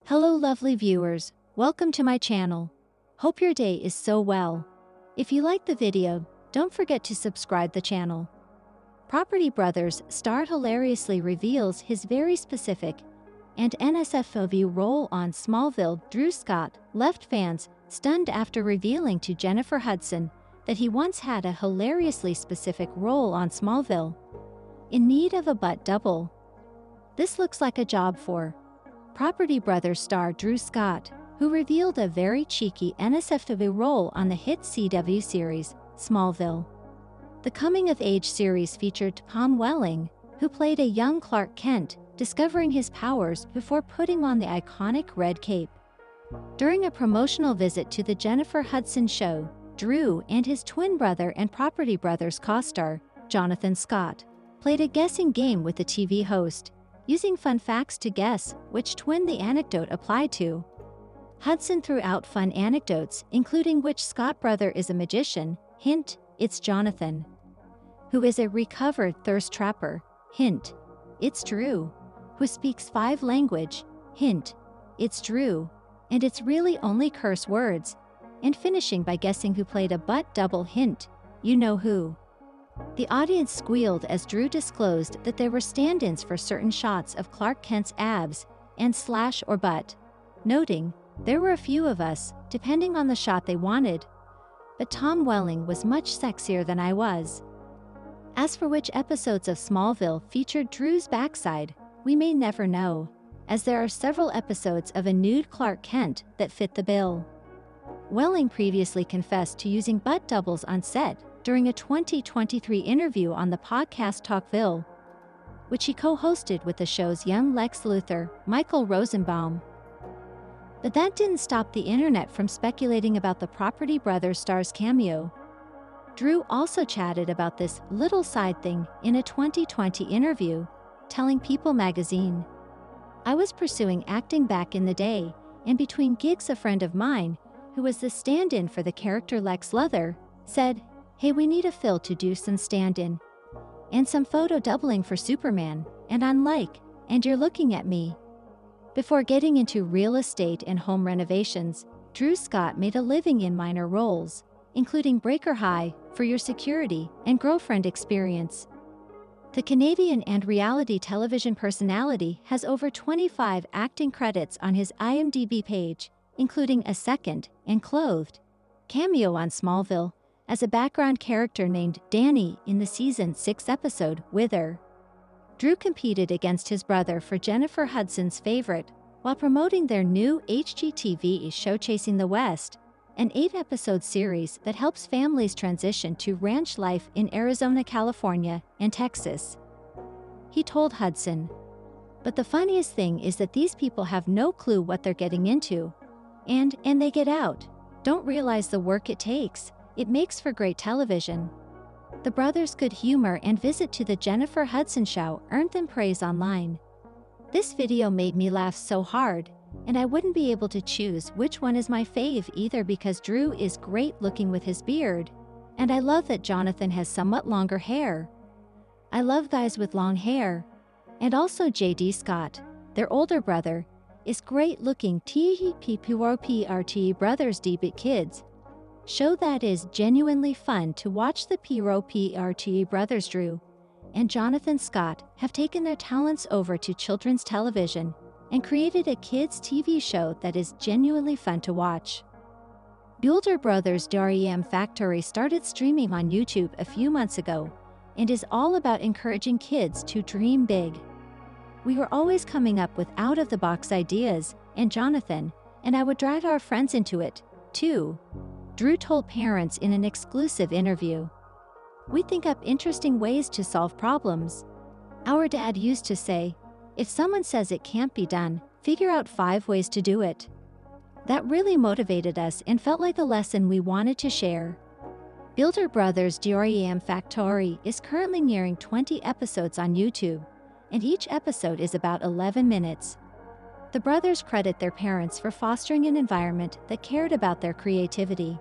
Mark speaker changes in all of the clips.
Speaker 1: Hello lovely viewers, welcome to my channel. Hope your day is so well. If you like the video, don't forget to subscribe the channel. Property Brothers star hilariously reveals his very specific and NSFW role on Smallville. Drew Scott left fans stunned after revealing to Jennifer Hudson that he once had a hilariously specific role on Smallville. In need of a butt double? This looks like a job for Property Brothers star Drew Scott, who revealed a very cheeky NSFW role on the hit CW series, Smallville. The coming-of-age series featured Phan, who played a young Clark Kent, discovering his powers before putting on the iconic red cape. During a promotional visit to the Jennifer Hudson show, Drew and his twin brother and Property Brothers co-star, Jonathan Scott, played a guessing game with the TV host, using fun facts to guess which twin the anecdote applied to. Hudson threw out fun anecdotes, including which Scott brother is a magician, hint, it's Jonathan, who is a recovered thirst trapper, hint, it's Drew, who speaks 5 languages, hint, it's Drew, and it's really only curse words, and finishing by guessing who played a butt double, hint, you know who. The audience squealed as Drew disclosed that there were stand-ins for certain shots of Clark Kent's abs and slash or butt, noting, there were a few of us, depending on the shot they wanted, but Tom Welling was much sexier than I was. As for which episodes of Smallville featured Drew's backside, we may never know, as there are several episodes of a nude Clark Kent that fit the bill. Welling previously confessed to using butt doubles on set during a 2023 interview on the podcast Talkville, which he co-hosted with the show's young Lex Luthor, Michael Rosenbaum. But that didn't stop the internet from speculating about the Property Brothers star's cameo. Drew also chatted about this little side thing in a 2020 interview, telling People magazine, "I was pursuing acting back in the day, and between gigs a friend of mine, who was the stand-in for the character Lex Luthor, said, hey, we need a Phil to do some stand-in and some photo doubling for Superman, and I'm like, and you're looking at me." Before getting into real estate and home renovations, Drew Scott made a living in minor roles, including Breaker High, For Your Security, and Girlfriend Experience. The Canadian and reality television personality has over 25 acting credits on his IMDb page, including a second, and clothed, cameo on Smallville, as a background character named Danny in the season 6 episode, Wither. Drew competed against his brother for Jennifer Hudson's favorite, while promoting their new HGTV show Chasing the West, an 8-episode series that helps families transition to ranch life in Arizona, California, and Texas. He told Hudson, "But the funniest thing is that these people have no clue what they're getting into, and they get out, don't realize the work it takes. It makes for great television." The brothers' good humor and visit to the Jennifer Hudson show earned them praise online. "This video made me laugh so hard, and I wouldn't be able to choose which one is my fave either because Drew is great looking with his beard, and I love that Jonathan has somewhat longer hair. I love guys with long hair. And also JD Scott, their older brother, is great looking. TPPRT brothers debut kids. Show that is genuinely fun to watch. The PRT brothers Drew and Jonathan Scott have taken their talents over to children's television and created a kids' TV show that is genuinely fun to watch. Builder Brothers Rem Factory started streaming on YouTube a few months ago and is all about encouraging kids to dream big. We were always coming up with out-of-the-box ideas, and Jonathan and I would drag our friends into it, too, Drew told parents in an exclusive interview. "We think up interesting ways to solve problems. Our dad used to say, if someone says it can't be done, figure out 5 ways to do it. That really motivated us and felt like a lesson we wanted to share." Builder Brothers Rem Factory is currently nearing 20 episodes on YouTube, and each episode is about 11 minutes. The brothers credit their parents for fostering an environment that cared about their creativity.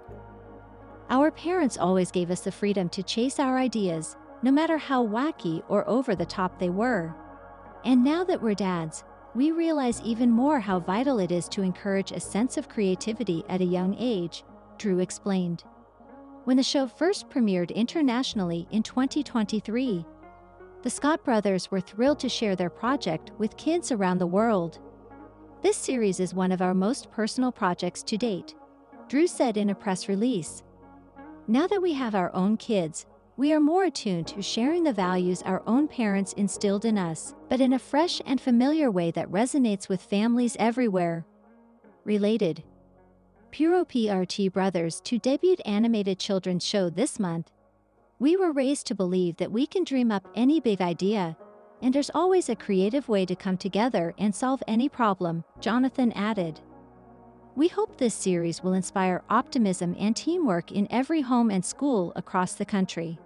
Speaker 1: "Our parents always gave us the freedom to chase our ideas, no matter how wacky or over the top they were. And now that we're dads, we realize even more how vital it is to encourage a sense of creativity at a young age, Drew explained. When the show first premiered internationally in 2023, the Scott brothers were thrilled to share their project with kids around the world. "This series is one of our most personal projects to date," Drew said in a press release. "Now that we have our own kids, we are more attuned to sharing the values our own parents instilled in us, but in a fresh and familiar way that resonates with families everywhere." Related. Puro PRT Brothers to debut animated children's show this month. "We were raised to believe that we can dream up any big idea, and there's always a creative way to come together and solve any problem," Jonathan added. "We hope this series will inspire optimism and teamwork in every home and school across the country."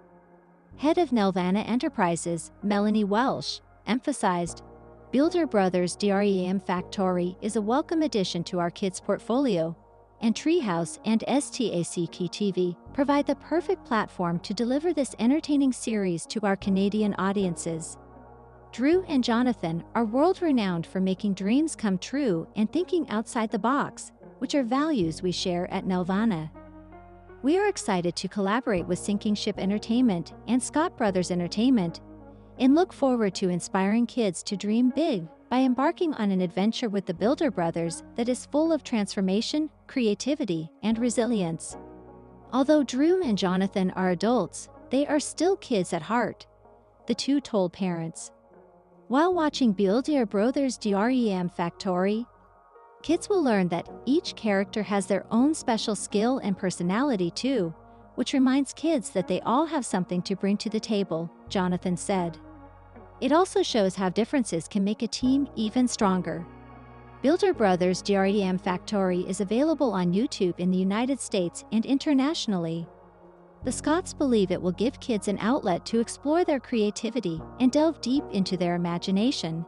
Speaker 1: Head of Nelvana Enterprises, Melanie Welsh, emphasized, "Builder Brothers DREM Factory is a welcome addition to our kids' portfolio, and Treehouse and HGTV provide the perfect platform to deliver this entertaining series to our Canadian audiences." Drew and Jonathan are world-renowned for making dreams come true and thinking outside the box, which are values we share at Nelvana. "We are excited to collaborate with Sinking Ship Entertainment and Scott Brothers Entertainment, and look forward to inspiring kids to dream big by embarking on an adventure with the Builder Brothers that is full of transformation, creativity, and resilience." Although Drew and Jonathan are adults, they are still kids at heart, the two told parents. While watching Builder Brothers DREM Factory, kids will learn that each character has their own special skill and personality too, which reminds kids that they all have something to bring to the table, Jonathan said. "It also shows how differences can make a team even stronger." Builder Brothers DREM Factory is available on YouTube in the United States and internationally. The Scotts believe it will give kids an outlet to explore their creativity and delve deep into their imagination.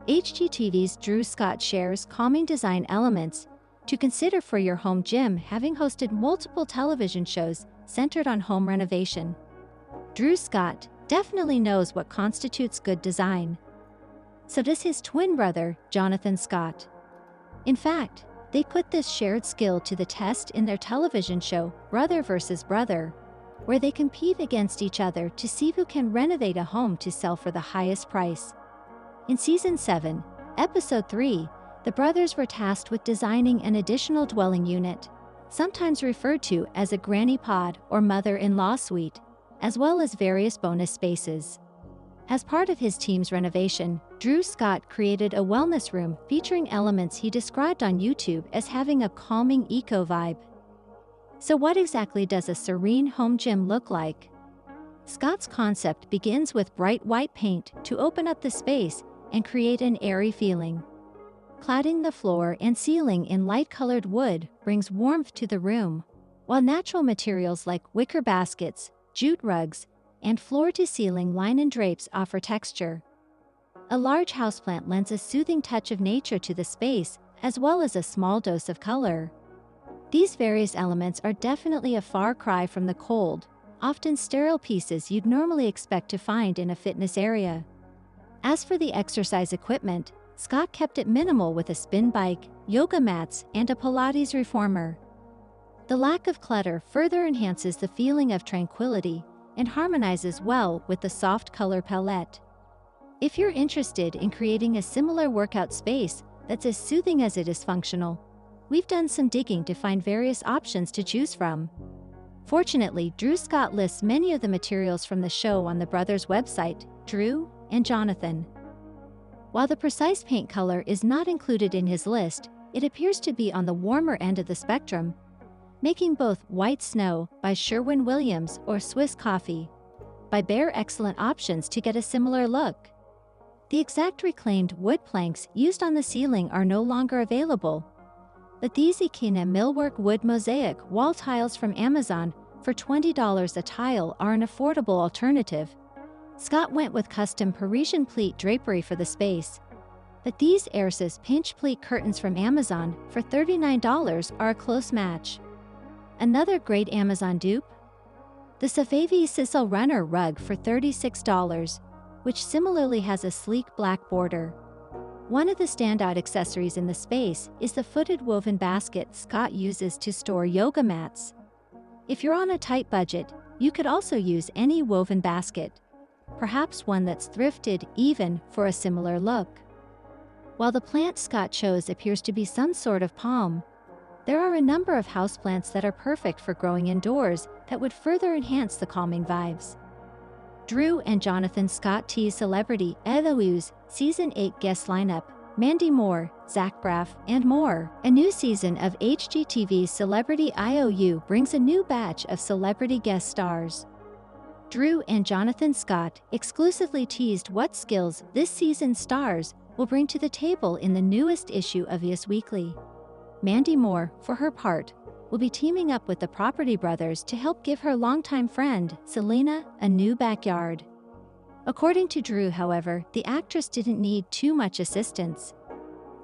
Speaker 1: HGTV's Drew Scott shares calming design elements to consider for your home gym, having hosted multiple television shows centered on home renovation. Drew Scott definitely knows what constitutes good design. So does his twin brother, Jonathan Scott. In fact, they put this shared skill to the test in their television show, Brother vs. Brother, where they compete against each other to see who can renovate a home to sell for the highest price. In Season 7, Episode 3, the brothers were tasked with designing an additional dwelling unit, sometimes referred to as a granny pod or mother-in-law suite, as well as various bonus spaces. As part of his team's renovation, Drew Scott created a wellness room featuring elements he described on YouTube as having a calming eco vibe. So what exactly does a serene home gym look like? Scott's concept begins with bright white paint to open up the space and create an airy feeling. Cladding the floor and ceiling in light-colored wood brings warmth to the room, while natural materials like wicker baskets, jute rugs, and floor-to-ceiling linen drapes offer texture. A large houseplant lends a soothing touch of nature to the space, as well as a small dose of color. These various elements are definitely a far cry from the cold, often sterile pieces you'd normally expect to find in a fitness area. As for the exercise equipment, Scott kept it minimal with a spin bike, yoga mats, and a Pilates reformer. The lack of clutter further enhances the feeling of tranquility and harmonizes well with the soft color palette. If you're interested in creating a similar workout space that's as soothing as it is functional, we've done some digging to find various options to choose from. Fortunately, Drew Scott lists many of the materials from the show on the brothers' website, Drew and Jonathan. While the precise paint color is not included in his list, it appears to be on the warmer end of the spectrum, making both White Snow by Sherwin-Williams or Swiss Coffee by Behr excellent options to get a similar look. The exact reclaimed wood planks used on the ceiling are no longer available, but these Ikea millwork wood mosaic wall tiles from Amazon for $20 a tile are an affordable alternative. Scott went with custom Parisian pleat drapery for the space, but these Ersis pinch pleat curtains from Amazon for $39 are a close match. Another great Amazon dupe? The Safevi Sissel Runner rug for $36, which similarly has a sleek black border. One of the standout accessories in the space is the footed woven basket Scott uses to store yoga mats. If you're on a tight budget, you could also use any woven basket, perhaps one that's thrifted even for a similar look. While the plant Scott chose appears to be some sort of palm, there are a number of houseplants that are perfect for growing indoors that would further enhance the calming vibes. Drew and Jonathan Scott tease Celebrity IOU's Season 8 guest lineup, Mandy Moore, Zach Braff, and more. A new season of HGTV's Celebrity IOU brings a new batch of celebrity guest stars. Drew and Jonathan Scott exclusively teased what skills this season's stars will bring to the table in the newest issue of Us Weekly. Mandy Moore, for her part, will be teaming up with the Property Brothers to help give her longtime friend, Selena, a new backyard. According to Drew, however, the actress didn't need too much assistance.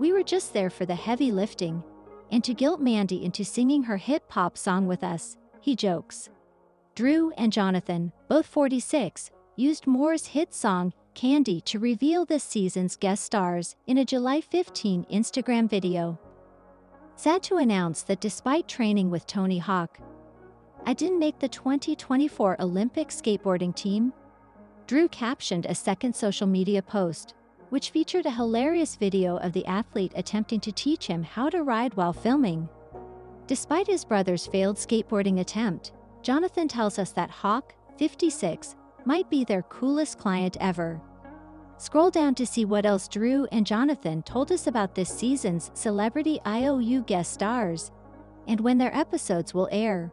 Speaker 1: "We were just there for the heavy lifting, and to guilt Mandy into singing her hip-hop song with us," he jokes. Drew and Jonathan, both 46, used Moore's hit song, Candy, to reveal this season's guest stars in a July 15 Instagram video. Sad to announce that despite training with Tony Hawk, I didn't make the 2024 Olympic skateboarding team. Drew captioned a second social media post, which featured a hilarious video of the athlete attempting to teach him how to ride while filming. Despite his brother's failed skateboarding attempt, Jonathan tells us that Hawk, 56, might be their coolest client ever. Scroll down to see what else Drew and Jonathan told us about this season's Celebrity IOU guest stars, and when their episodes will air.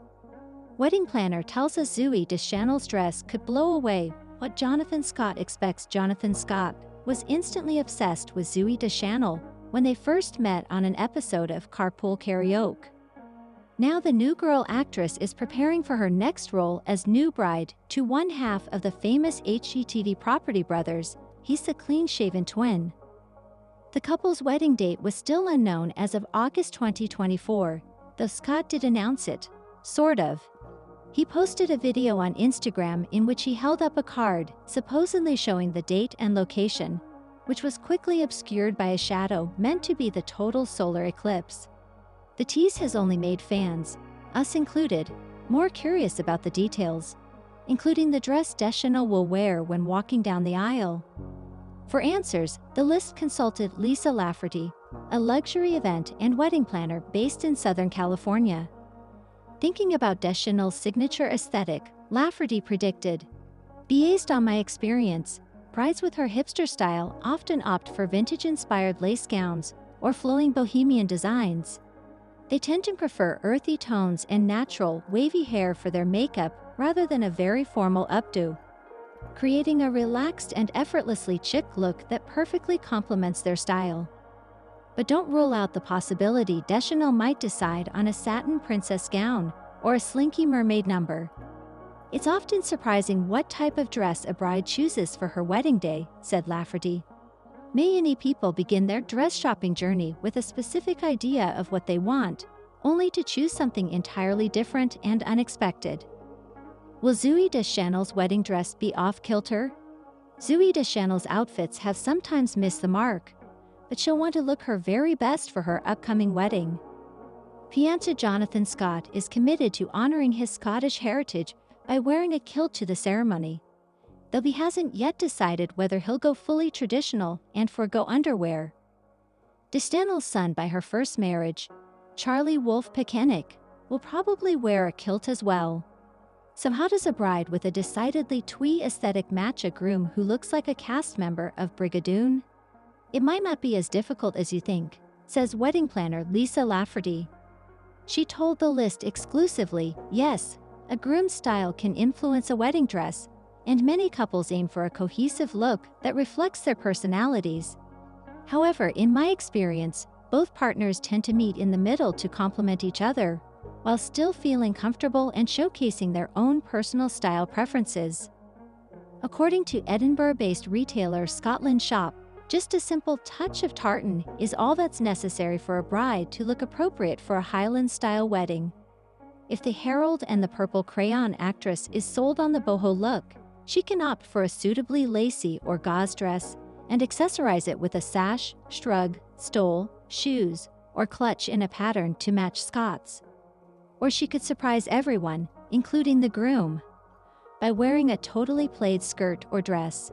Speaker 1: Wedding planner tells us Zooey Deschanel's dress could blow away what Jonathan Scott expects. Jonathan Scott was instantly obsessed with Zooey Deschanel when they first met on an episode of Carpool Karaoke. Now the new girl actress is preparing for her next role as new bride to one half of the famous HGTV Property Brothers. He's the clean-shaven twin. The couple's wedding date was still unknown as of August 2024, though Scott did announce it, sort of. He posted a video on Instagram in which he held up a card, supposedly showing the date and location, which was quickly obscured by a shadow meant to be the total solar eclipse. The tease has only made fans, us included, more curious about the details, including the dress Deschanel will wear when walking down the aisle. For answers, the list consulted Lisa Lafferty, a luxury event and wedding planner based in Southern California. Thinking about Deschanel's signature aesthetic, Lafferty predicted, "Based on my experience, brides with her hipster style often opt for vintage-inspired lace gowns or flowing bohemian designs. They tend to prefer earthy tones and natural, wavy hair for their makeup rather than a very formal updo, creating a relaxed and effortlessly chic look that perfectly complements their style." But don't rule out the possibility Deschanel might decide on a satin princess gown or a slinky mermaid number. "It's often surprising what type of dress a bride chooses for her wedding day," said Lafferty. Many people begin their dress shopping journey with a specific idea of what they want, only to choose something entirely different and unexpected. Will Zooey Deschanel's wedding dress be off-kilter? Zooey Deschanel's outfits have sometimes missed the mark, but she'll want to look her very best for her upcoming wedding. Fiancé Jonathan Scott is committed to honoring his Scottish heritage by wearing a kilt to the ceremony, though he hasn't yet decided whether he'll go fully traditional and forgo underwear. Deschanel's son by her first marriage, Charlie Wolfe Pekenick, will probably wear a kilt as well. So how does a bride with a decidedly twee aesthetic match a groom who looks like a cast member of Brigadoon? "It might not be as difficult as you think," says wedding planner Lisa Lafferty. She told the list exclusively, "Yes, a groom's style can influence a wedding dress, and many couples aim for a cohesive look that reflects their personalities. However, in my experience, both partners tend to meet in the middle to complement each other, while still feeling comfortable and showcasing their own personal style preferences." According to Edinburgh-based retailer Scotland Shop, just a simple touch of tartan is all that's necessary for a bride to look appropriate for a Highland-style wedding. If the Herald and the Purple Crayon actress is sold on the boho look, she can opt for a suitably lacy or gauze dress and accessorize it with a sash, shrug, stole, shoes, or clutch in a pattern to match Scott's. Or she could surprise everyone, including the groom, by wearing a totally plaid skirt or dress.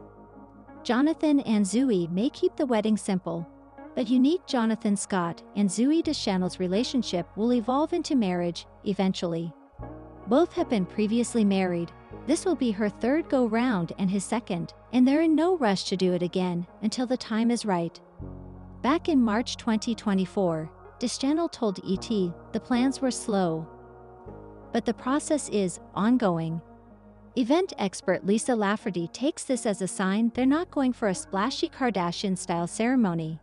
Speaker 1: Jonathan and Zooey may keep the wedding simple, but unique. Jonathan Scott and Zooey Deschanel's relationship will evolve into marriage eventually. Both have been previously married. This will be her third go-round and his second, and they're in no rush to do it again until the time is right. Back in March 2024, Deschanel told ET the plans were slow, but the process is ongoing. Event expert Lisa Lafferty takes this as a sign they're not going for a splashy Kardashian-style ceremony.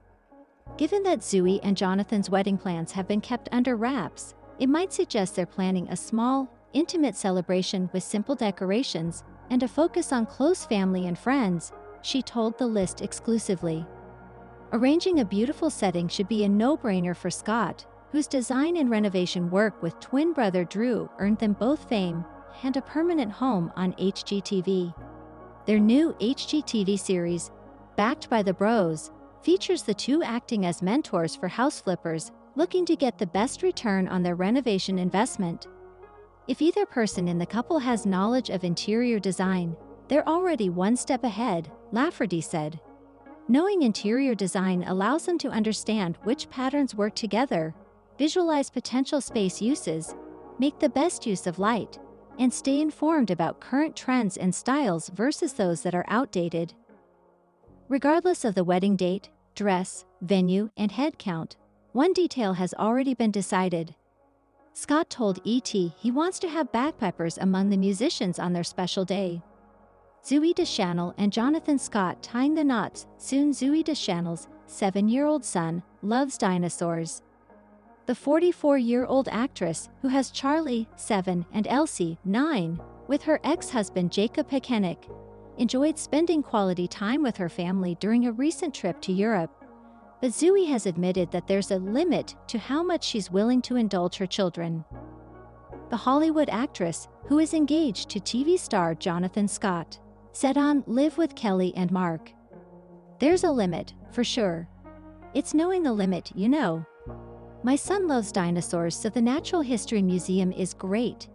Speaker 1: Given that Zooey and Jonathan's wedding plans have been kept under wraps, it might suggest they're planning a small, intimate celebration with simple decorations and a focus on close family and friends, she told the List exclusively. Arranging a beautiful setting should be a no-brainer for Scott, whose design and renovation work with twin brother Drew earned them both fame and a permanent home on HGTV. Their new HGTV series, Backed by the Bros, features the two acting as mentors for house flippers looking to get the best return on their renovation investment. If either person in the couple has knowledge of interior design, they're already one step ahead, Lafferty said. Knowing interior design allows them to understand which patterns work together, visualize potential space uses, make the best use of light, and stay informed about current trends and styles versus those that are outdated. Regardless of the wedding date, dress, venue, and head count, one detail has already been decided. Scott told ET he wants to have bagpipers among the musicians on their special day. Zooey Deschanel and Jonathan Scott tying the knots. Soon Zooey Deschanel's 7-year-old son loves dinosaurs. The 44-year-old actress, who has Charlie, 7, and Elsie, 9, with her ex-husband Jacob Hekenick, enjoyed spending quality time with her family during a recent trip to Europe. But Zooey has admitted that there's a limit to how much she's willing to indulge her children. The Hollywood actress, who is engaged to TV star Jonathan Scott, said on Live with Kelly and Mark, "There's a limit, for sure. It's knowing the limit, you know. My son loves dinosaurs, so the Natural History Museum is great.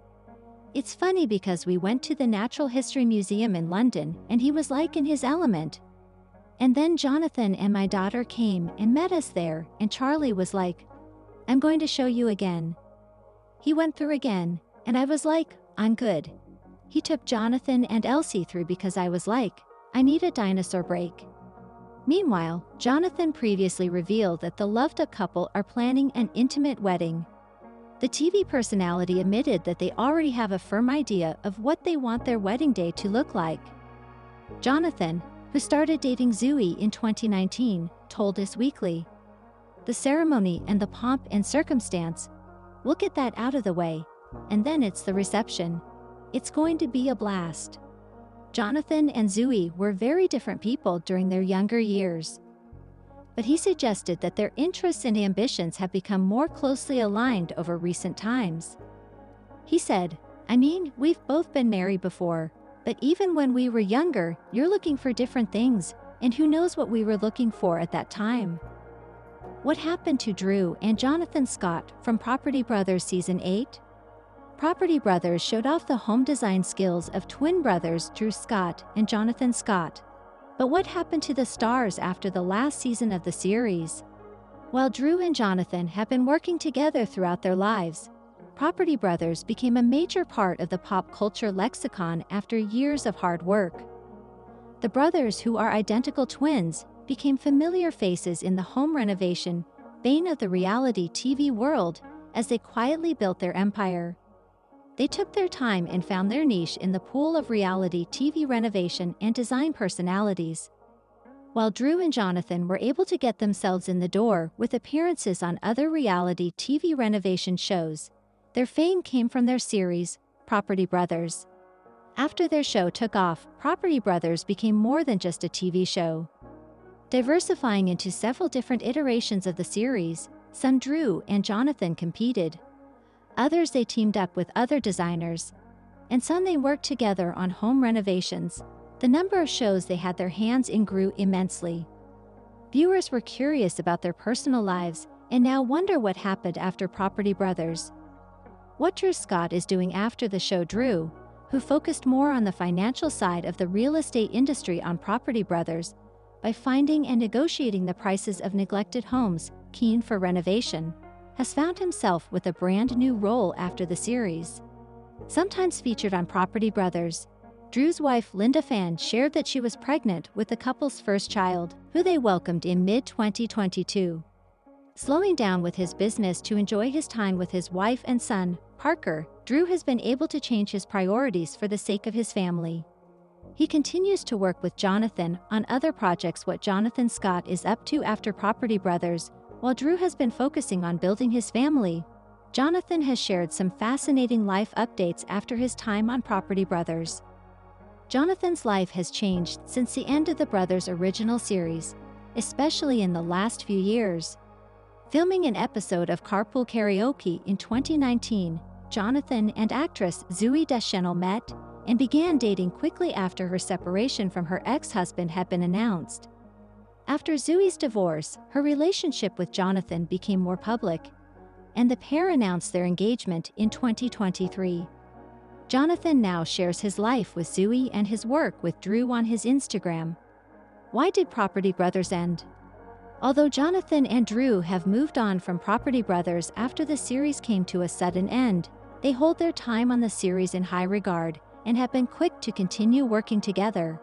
Speaker 1: It's funny because we went to the Natural History Museum in London and he was like in his element. And then Jonathan and my daughter came and met us there, and Charlie was like, 'I'm going to show you again.' He went through again, and I was like, 'I'm good.' He took Jonathan and Elsie through because I was like, 'I need a dinosaur break.'" Meanwhile, Jonathan previously revealed that the loved-up couple are planning an intimate wedding. The TV personality admitted that they already have a firm idea of what they want their wedding day to look like. Jonathan, who started dating Zooey in 2019, told Us Weekly, "The ceremony and the pomp and circumstance, we'll get that out of the way, and then it's the reception. It's going to be a blast." Jonathan and Zooey were very different people during their younger years, but he suggested that their interests and ambitions have become more closely aligned over recent times. He said, "I mean, we've both been married before, but even when we were younger, you're looking for different things, and who knows what we were looking for at that time." What happened to Drew and Jonathan Scott from Property Brothers Season 8? Property Brothers showed off the home design skills of twin brothers Drew Scott and Jonathan Scott. But what happened to the stars after the last season of the series? While Drew and Jonathan have been working together throughout their lives, Property Brothers became a major part of the pop culture lexicon after years of hard work. The brothers, who are identical twins, became familiar faces in the home renovation vein of the reality TV world as they quietly built their empire. They took their time and found their niche in the pool of reality TV renovation and design personalities. While Drew and Jonathan were able to get themselves in the door with appearances on other reality TV renovation shows, their fame came from their series, Property Brothers. After their show took off, Property Brothers became more than just a TV show. Diversifying into several different iterations of the series, some Drew and Jonathan competed. Others they teamed up with other designers, and some they worked together on home renovations. The number of shows they had their hands in grew immensely. Viewers were curious about their personal lives and now wonder what happened after Property Brothers. What Drew Scott is doing after the show. Drew, who focused more on the financial side of the real estate industry on Property Brothers, by finding and negotiating the prices of neglected homes, keen for renovation, has found himself with a brand new role after the series. Sometimes featured on Property Brothers, Drew's wife Linda Phan shared that she was pregnant with the couple's first child, who they welcomed in mid-2022. Slowing down with his business to enjoy his time with his wife and son, Parker, Drew has been able to change his priorities for the sake of his family. He continues to work with Jonathan on other projects. What Jonathan Scott is up to after Property Brothers, while Drew has been focusing on building his family. Jonathan has shared some fascinating life updates after his time on Property Brothers. Jonathan's life has changed since the end of the brothers' original series, especially in the last few years. Filming an episode of Carpool Karaoke in 2019, Jonathan and actress Zooey Deschanel met and began dating quickly after her separation from her ex-husband had been announced. After Zooey's divorce, her relationship with Jonathan became more public, and the pair announced their engagement in 2023. Jonathan now shares his life with Zooey and his work with Drew on his Instagram. Why did Property Brothers end? Although Jonathan and Drew have moved on from Property Brothers after the series came to a sudden end, they hold their time on the series in high regard and have been quick to continue working together.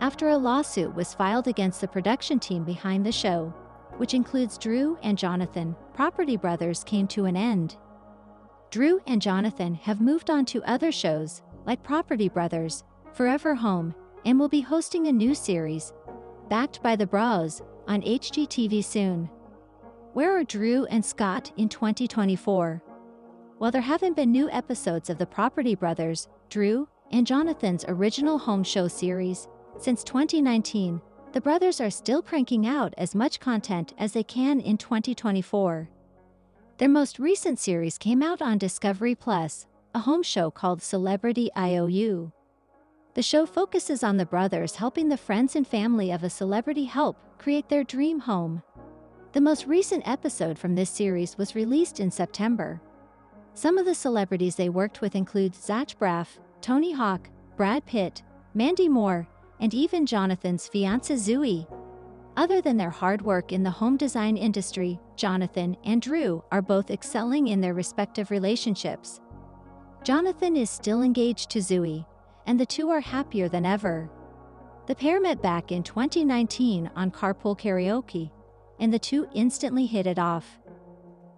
Speaker 1: After a lawsuit was filed against the production team behind the show, which includes Drew and Jonathan, Property Brothers came to an end. Drew and Jonathan have moved on to other shows, like Property Brothers, Forever Home, and will be hosting a new series, backed by the Bros, on HGTV soon. Where are Drew and Scott in 2024? While there haven't been new episodes of the Property Brothers, Drew, and Jonathan's original home show series since 2019, the brothers are still cranking out as much content as they can in 2024. Their most recent series came out on Discovery Plus, a home show called Celebrity IOU. The show focuses on the brothers helping the friends and family of a celebrity help create their dream home. The most recent episode from this series was released in September. Some of the celebrities they worked with include Zach Braff, Tony Hawk, Brad Pitt, Mandy Moore, and even Jonathan's fiancée Zooey. Other than their hard work in the home design industry, Jonathan and Drew are both excelling in their respective relationships. Jonathan is still engaged to Zooey, and the two are happier than ever. The pair met back in 2019 on Carpool Karaoke, and the two instantly hit it off.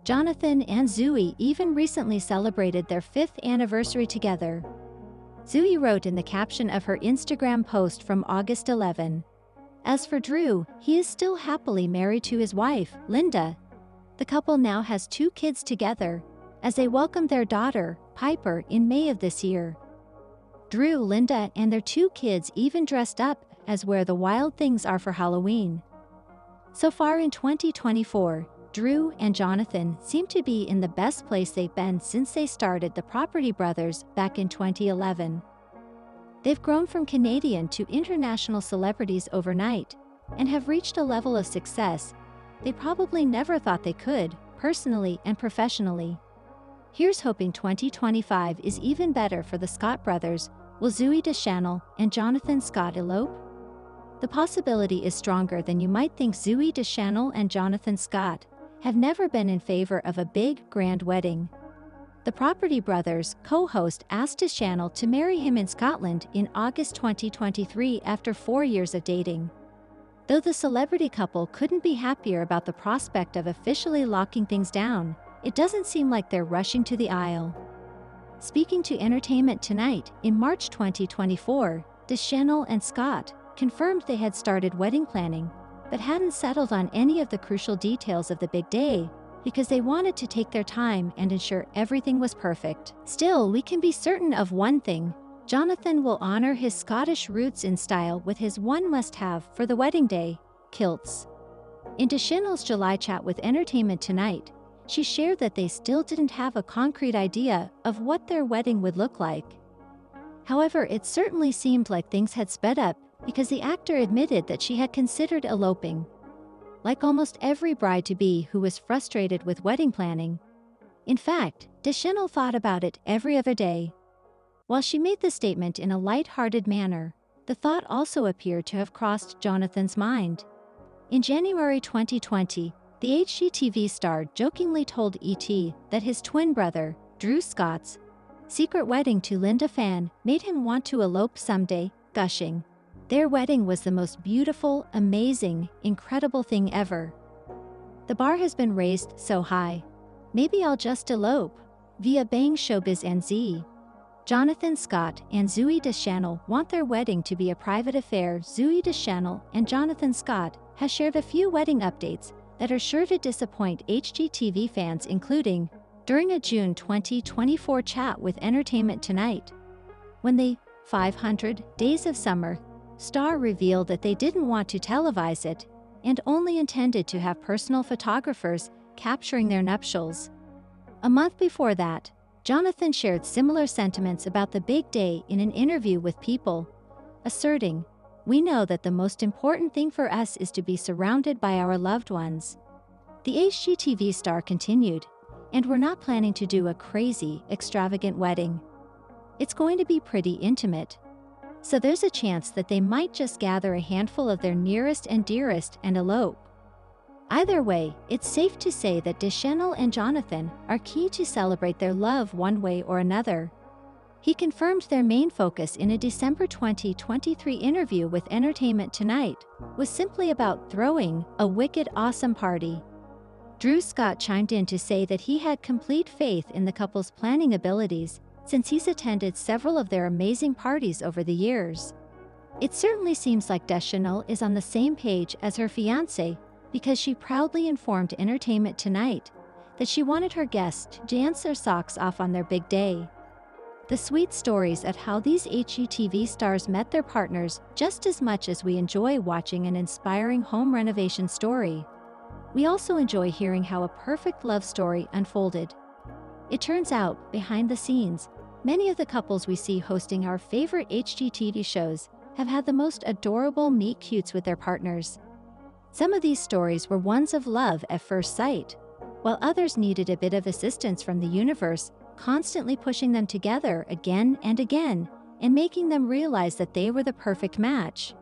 Speaker 1: Jonathan and Zooey even recently celebrated their 5th anniversary together. Zooey wrote in the caption of her Instagram post from August 11. As for Drew, he is still happily married to his wife, Linda. The couple now has 2 kids together, as they welcomed their daughter, Piper, in May of this year. Drew, Linda, and their 2 kids even dressed up as Where the Wild Things Are for Halloween. So far in 2024, Drew and Jonathan seem to be in the best place they've been since they started the Property Brothers back in 2011. They've grown from Canadian to international celebrities overnight and have reached a level of success they probably never thought they could, personally and professionally. Here's hoping 2025 is even better for the Scott brothers. Will Zooey Deschanel and Jonathan Scott elope? The possibility is stronger than you might think. Zooey Deschanel and Jonathan Scott have never been in favor of a big, grand wedding. The Property Brothers co-host asked Deschanel to marry him in Scotland in August 2023 after 4 years of dating. Though the celebrity couple couldn't be happier about the prospect of officially locking things down, it doesn't seem like they're rushing to the aisle. Speaking to Entertainment Tonight in March 2024, Deschanel and Scott confirmed they had started wedding planning, but hadn't settled on any of the crucial details of the big day because they wanted to take their time and ensure everything was perfect. Still, we can be certain of one thing: Jonathan will honor his Scottish roots in style with his one must-have for the wedding day: kilts. In Deschanel's July chat with Entertainment Tonight, she shared that they still didn't have a concrete idea of what their wedding would look like. However, it certainly seemed like things had sped up because the actor admitted that she had considered eloping. like almost every bride-to-be who was frustrated with wedding planning. In fact, Deschanel thought about it every other day. While she made the statement in a light-hearted manner, the thought also appeared to have crossed Jonathan's mind. In January 2020, the HGTV star jokingly told ET that his twin brother, Drew Scott's secret wedding to Linda Phan made him want to elope someday, gushing, "Their wedding was the most beautiful, amazing, incredible thing ever. The bar has been raised so high. Maybe I'll just elope." Via Bang Showbiz NZ. Jonathan Scott and Zooey Deschanel want their wedding to be a private affair. Zooey Deschanel and Jonathan Scott has shared a few wedding updates that are sure to disappoint HGTV fans, including during a June 2024 chat with Entertainment Tonight, when the 500 Days of Summer star revealed that they didn't want to televise it and only intended to have personal photographers capturing their nuptials. A month before that, Jonathan shared similar sentiments about the big day in an interview with People, asserting, "We know that the most important thing for us is to be surrounded by our loved ones." The HGTV star continued, "And we're not planning to do a crazy, extravagant wedding. It's going to be pretty intimate. So there's a chance that they might just gather a handful of their nearest and dearest and elope." Either way, it's safe to say that Deschanel and Jonathan are keen to celebrate their love one way or another. He confirmed their main focus in a December 2023 interview with Entertainment Tonight was simply about throwing a wicked awesome party. Drew Scott chimed in to say that he had complete faith in the couple's planning abilities since he's attended several of their amazing parties over the years. It certainly seems like Deschanel is on the same page as her fiancé, because she proudly informed Entertainment Tonight that she wanted her guests to dance their socks off on their big day. The sweet stories of how these HGTV stars met their partners just as much as we enjoy watching an inspiring home renovation story. We also enjoy hearing how a perfect love story unfolded. It turns out, behind the scenes, many of the couples we see hosting our favorite HGTV shows have had the most adorable meet-cutes with their partners. Some of these stories were ones of love at first sight, while others needed a bit of assistance from the universe, constantly pushing them together again and again, and making them realize that they were the perfect match.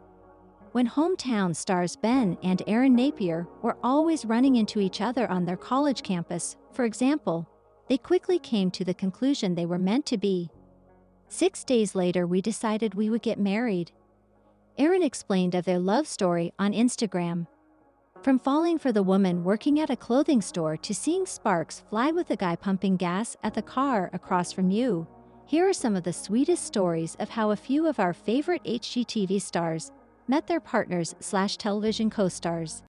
Speaker 1: When hometown stars Ben and Erin Napier were always running into each other on their college campus, for example, they quickly came to the conclusion they were meant to be. 6 days later, we decided we would get married. Erin explained of their love story on Instagram. From falling for the woman working at a clothing store to seeing sparks fly with the guy pumping gas at the car across from you, here are some of the sweetest stories of how a few of our favorite HGTV stars met their partners/television co-stars.